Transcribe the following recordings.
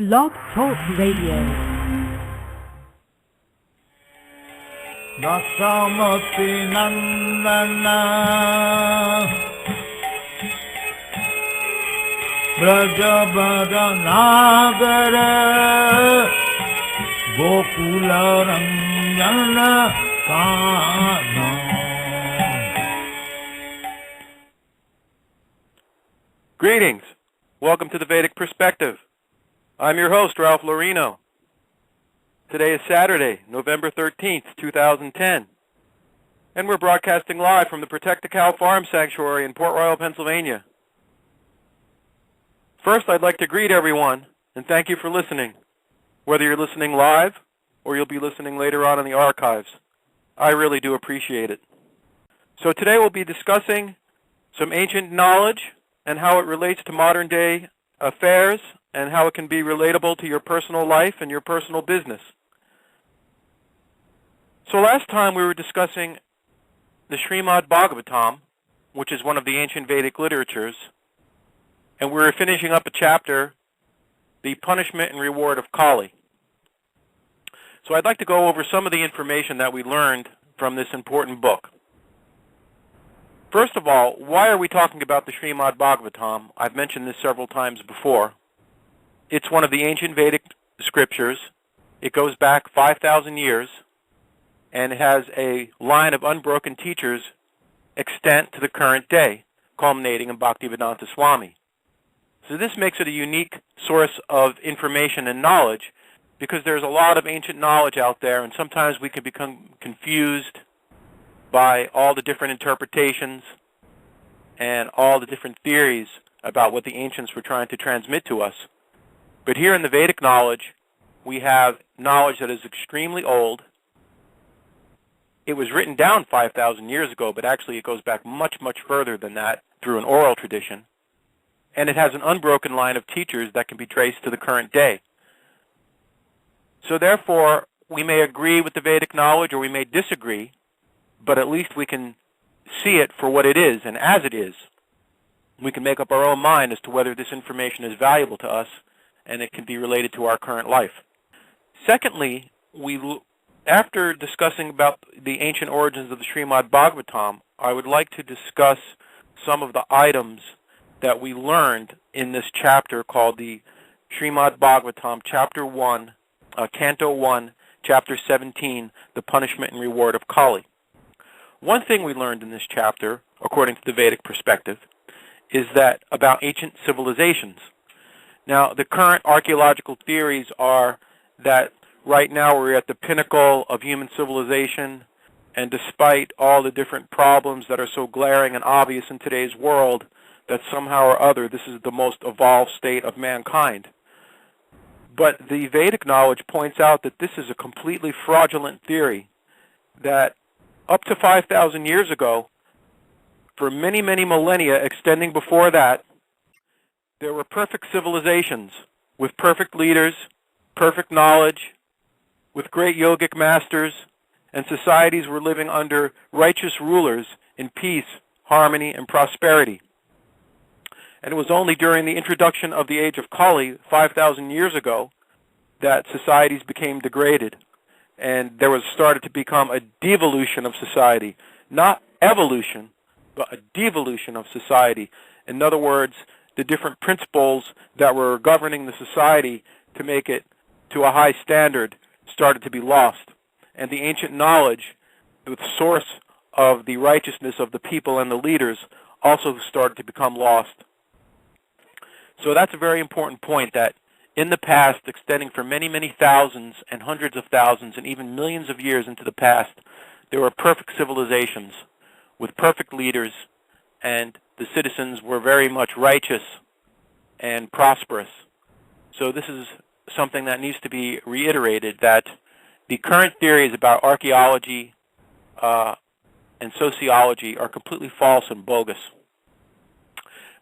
Blog Talk Radio. Nasamati Nandana Brajabara Nagara Gokula Ranjana Kana. Greetings. Welcome to the Vedic Perspective. I'm your host, Ralph Lorino. Today is Saturday, November 13th, 2010, and we're broadcasting live from the Protect the Cow Farm Sanctuary in Port Royal, Pennsylvania. First, I'd like to greet everyone and thank you for listening, whether you're listening live or you'll be listening later on in the archives. I really do appreciate it. So today we'll be discussing some ancient knowledge and how it relates to modern-day affairs and how it can be relatable to your personal life and your personal business. So last time we were discussing the Srimad Bhagavatam, which is one of the ancient Vedic literatures, and we were finishing up a chapter, the punishment and reward of Kali. So I'd like to go over some of the information that we learned from this important book. First of all, why are we talking about the Srimad Bhagavatam? I've mentioned this several times before. It's one of the ancient Vedic scriptures. It goes back 5,000 years, and it has a line of unbroken teachers extant to the current day, culminating in Bhaktivedanta Swami. So this makes it a unique source of information and knowledge, because there's a lot of ancient knowledge out there, and sometimes we can become confused by all the different interpretations and all the different theories about what the ancients were trying to transmit to us. But here in the Vedic knowledge, we have knowledge that is extremely old. It was written down 5,000 years ago, but actually it goes back much, much further than that through an oral tradition. And it has an unbroken line of teachers that can be traced to the current day. So therefore, we may agree with the Vedic knowledge or we may disagree, but at least we can see it for what it is and as it is. We can make up our own mind as to whether this information is valuable to us and it can be related to our current life. Secondly, after discussing about the ancient origins of the Srimad Bhagavatam, I would like to discuss some of the items that we learned in this chapter called the Srimad Bhagavatam, Chapter 1, Canto 1, Chapter 17, The Punishment and Reward of Kali. One thing we learned in this chapter, according to the Vedic perspective, is that about ancient civilizations. Now, the current archaeological theories are that right now we're at the pinnacle of human civilization, and despite all the different problems that are so glaring and obvious in today's world, that somehow or other this is the most evolved state of mankind. But the Vedic knowledge points out that this is a completely fraudulent theory, that up to 5,000 years ago, for many, many millennia extending before that, there were perfect civilizations with perfect leaders, perfect knowledge, with great yogic masters, and societies were living under righteous rulers in peace, harmony, and prosperity. And it was only during the introduction of the age of Kali, 5,000 years ago, that societies became degraded. And there was started to become a devolution of society. Not evolution, but a devolution of society. In other words, the different principles that were governing the society to make it to a high standard started to be lost. And the ancient knowledge, the source of the righteousness of the people and the leaders, also started to become lost. So that's a very important point, that in the past, extending for many, many thousands and hundreds of thousands and even millions of years into the past, there were perfect civilizations with perfect leaders, and the citizens were very much righteous and prosperous. So this is something that needs to be reiterated, that the current theories about archaeology and sociology are completely false and bogus.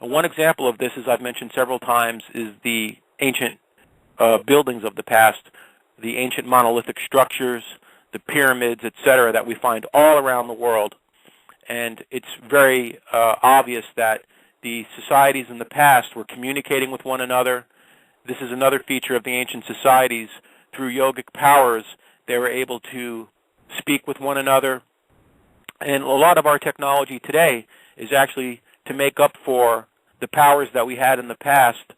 And one example of this, as I've mentioned several times, is the ancient buildings of the past, the ancient monolithic structures, the pyramids, etc., that we find all around the world. And it's very obvious that the societies in the past were communicating with one another. This is another feature of the ancient societies. Through yogic powers, they were able to speak with one another. And a lot of our technology today is actually to make up for the powers that we had in the past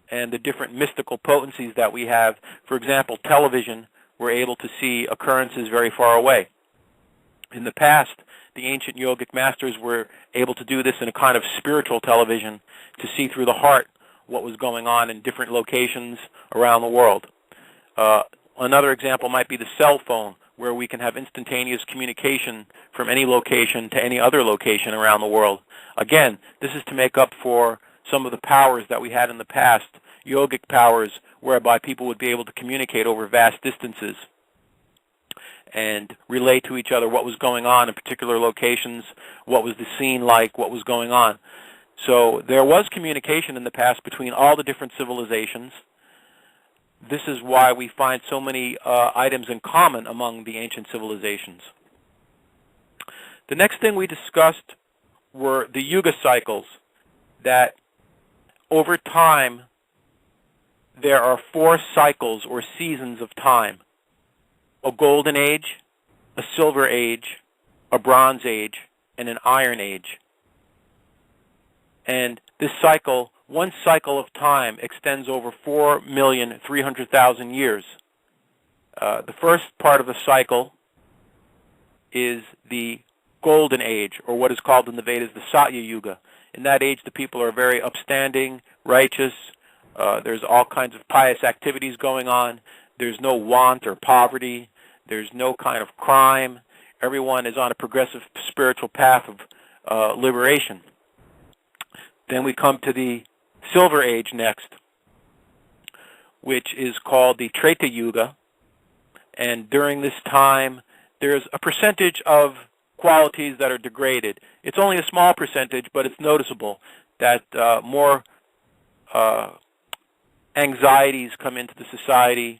and the different mystical potencies that we have. For example, television, we're able to see occurrences very far away. In the past, the ancient yogic masters were able to do this in a kind of spiritual television to see through the heart what was going on in different locations around the world. Another example might be the cell phone, where we can have instantaneous communication from any location to any other location around the world. Again, this is to make up for some of the powers that we had in the past, yogic powers, whereby people would be able to communicate over vast distances and relate to each other what was going on in particular locations, what was the scene like, what was going on. So there was communication in the past between all the different civilizations. This is why we find so many items in common among the ancient civilizations. The next thing we discussed were the Yuga Cycles, that over time there are 4 cycles or seasons of time: a golden age, a silver age, a bronze age, and an iron age. And this cycle, one cycle of time, extends over 4,300,000 years. The first part of the cycle is the golden age, or what is called in the Vedas the Trachea Yuga. In that age, the people are very upstanding, righteous. There's all kinds of pious activities going on. There's no want or poverty. There's no kind of crime. Everyone is on a progressive spiritual path of liberation. Then we come to the Silver Age next, which is called the Trachea Yuga. And during this time, there's a percentage of qualities that are degraded. It's only a small percentage, but it's noticeable that more anxieties come into the society.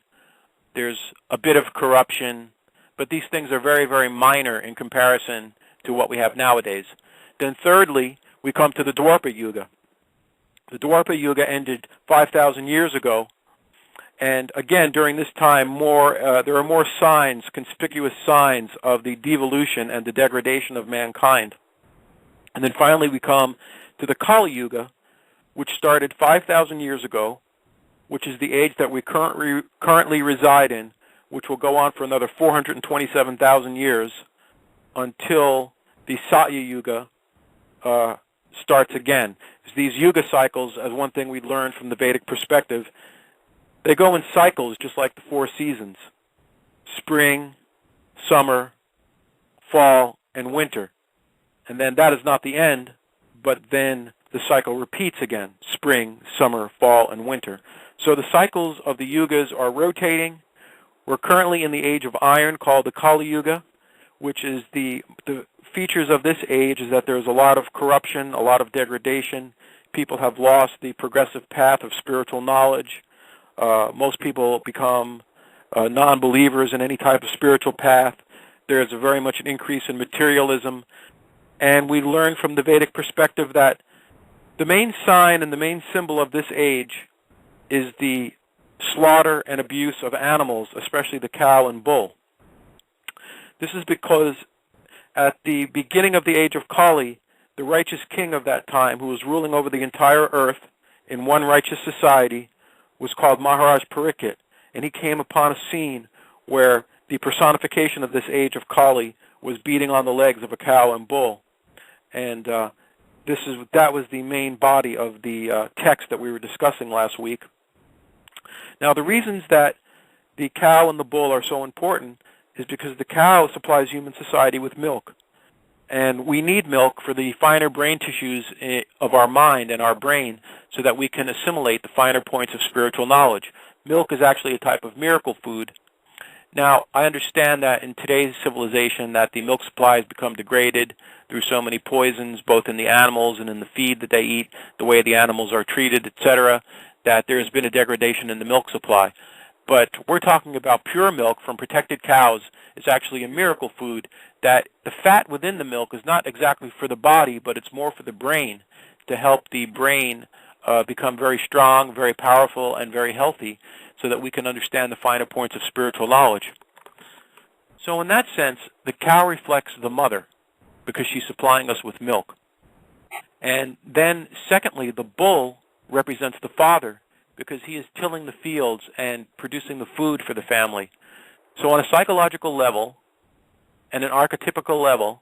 There's a bit of corruption, but these things are very, very minor in comparison to what we have nowadays. Then thirdly, we come to the Dwapara Yuga. The Dwapara Yuga ended 5,000 years ago, and again, during this time, there are more signs, conspicuous signs of the devolution and the degradation of mankind. And then finally, we come to the Kali Yuga, which started 5,000 years ago, which is the age that we currently reside in, which will go on for another 427,000 years until the Satya Yuga starts again. These Yuga cycles, as one thing we learned from the Vedic perspective, they go in cycles just like the 4 seasons: spring, summer, fall, and winter. And then that is not the end, but then the cycle repeats again: spring, summer, fall, and winter. So the cycles of the yugas are rotating. We're currently in the age of iron, called the Kali Yuga, which is the features of this age is that there's a lot of corruption, a lot of degradation. People have lost the progressive path of spiritual knowledge. Most people become non-believers in any type of spiritual path. There's very much an increase in materialism. And we learn from the Vedic perspective that the main sign and the main symbol of this age is the slaughter and abuse of animals, especially the cow and bull. This is because at the beginning of the age of Kali, the righteous king of that time, who was ruling over the entire earth in one righteous society, was called Maharaj Parikshit. And he came upon a scene where the personification of this age of Kali was beating on the legs of a cow and bull. And that was the main body of the text that we were discussing last week. Now, the reasons that the cow and the bull are so important is because the cow supplies human society with milk. And we need milk for the finer brain tissues of our mind and our brain so that we can assimilate the finer points of spiritual knowledge. Milk is actually a type of miracle food. Now, I understand that in today's civilization that the milk supply has become degraded through so many poisons, both in the animals and in the feed that they eat, the way the animals are treated, etc., that there has been a degradation in the milk supply. But we're talking about pure milk from protected cows. It's actually a miracle food, that the fat within the milk is not exactly for the body, but it's more for the brain, to help the brain become very strong, very powerful, and very healthy so that we can understand the finer points of spiritual knowledge. So in that sense, the cow reflects the mother because she's supplying us with milk. And then, secondly, the bull represents the father because he is tilling the fields and producing the food for the family. So on a psychological level and an archetypical level,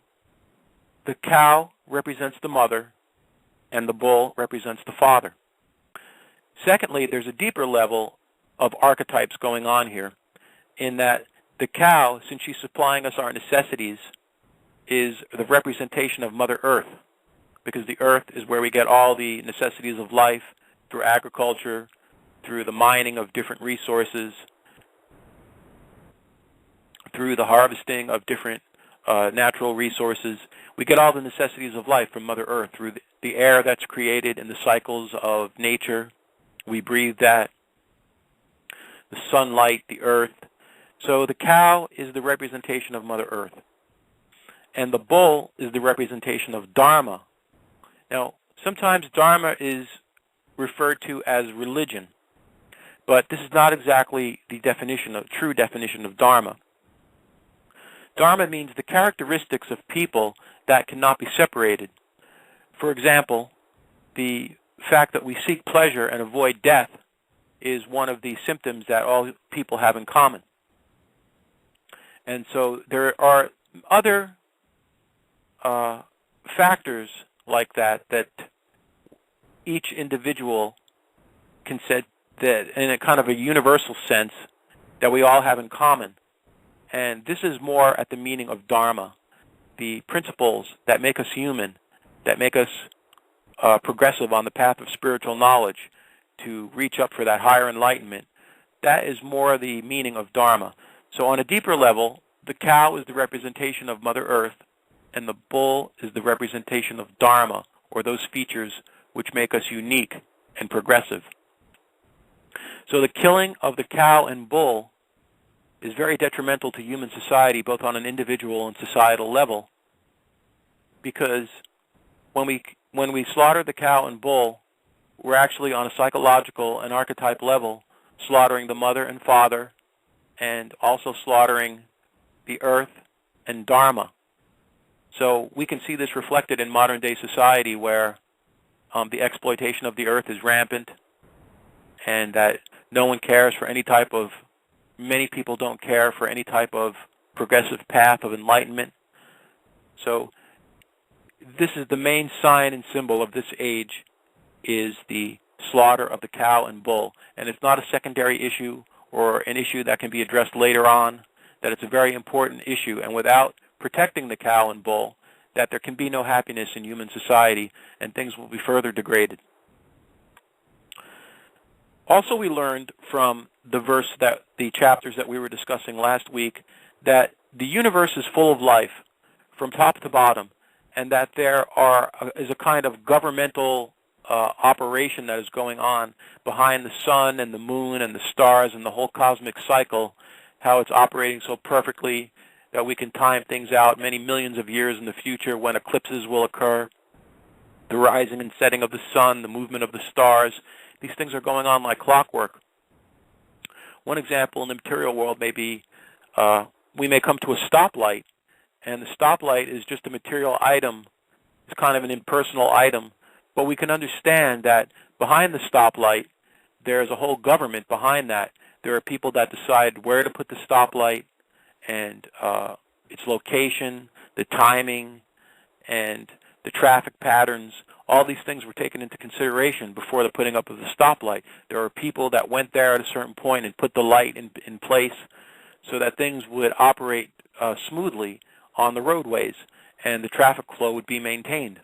the cow represents the mother and the bull represents the father. Secondly, there's a deeper level of archetypes going on here in that the cow, since she's supplying us our necessities, is the representation of Mother Earth, because the earth is where we get all the necessities of life through agriculture, through the mining of different resources, through the harvesting of different natural resources. We get all the necessities of life from Mother Earth through the air that's created in the cycles of nature. We breathe that, the sunlight, the earth. So the cow is the representation of Mother Earth. And the bull is the representation of Dharma. Now, sometimes Dharma is referred to as religion, but this is not exactly the true definition of Dharma. Dharma means the characteristics of people that cannot be separated. For example, the fact that we seek pleasure and avoid death is one of the symptoms that all people have in common. And so there are other factors like that each individual can say that in a kind of a universal sense that we all have in common. And this is more at the meaning of Dharma, the principles that make us human, that make us progressive on the path of spiritual knowledge to reach up for that higher enlightenment. That is more the meaning of Dharma. So on a deeper level, the cow is the representation of Mother Earth, and the bull is the representation of Dharma, or those features which make us unique and progressive. So the killing of the cow and bull is very detrimental to human society, both on an individual and societal level, because when we slaughter the cow and bull, we're actually on a psychological and archetype level slaughtering the mother and father, and also slaughtering the earth and Dharma. So we can see this reflected in modern day society where the exploitation of the earth is rampant, and that no one cares for many people don't care for any type of progressive path of enlightenment. So this is the main sign and symbol of this age, is the slaughter of the cow and bull. And it's not a secondary issue or an issue that can be addressed later on, that it's a very important issue. And without protecting the cow and bull, that there can be no happiness in human society, and things will be further degraded. Also, we learned from the chapters that we were discussing last week, that the universe is full of life from top to bottom, and that there is a kind of governmental operation that is going on behind the sun and the moon and the stars and the whole cosmic cycle, how it's operating so perfectly that we can time things out many millions of years in the future when eclipses will occur, the rising and setting of the sun, the movement of the stars. These things are going on like clockwork. One example in the material world may be we may come to a stoplight, and the stoplight is just a material item. It's kind of an impersonal item, but we can understand that behind the stoplight, there's a whole government behind that. There are people that decide where to put the stoplight, and its location, the timing, and the traffic patterns. All these things were taken into consideration before the putting up of the stoplight. There are people that went there at a certain point and put the light in place so that things would operate smoothly on the roadways and the traffic flow would be maintained.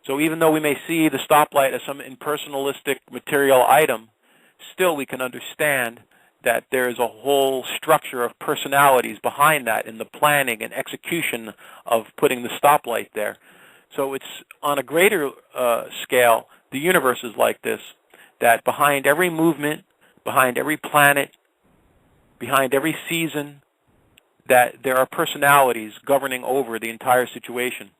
So even though we may see the stoplight as some impersonalistic material item, still we can understand that there is a whole structure of personalities behind that in the planning and execution of putting the stoplight there. So it's on a greater scale, the universe is like this, that behind every movement, behind every planet, behind every season, that there are personalities governing over the entire situation.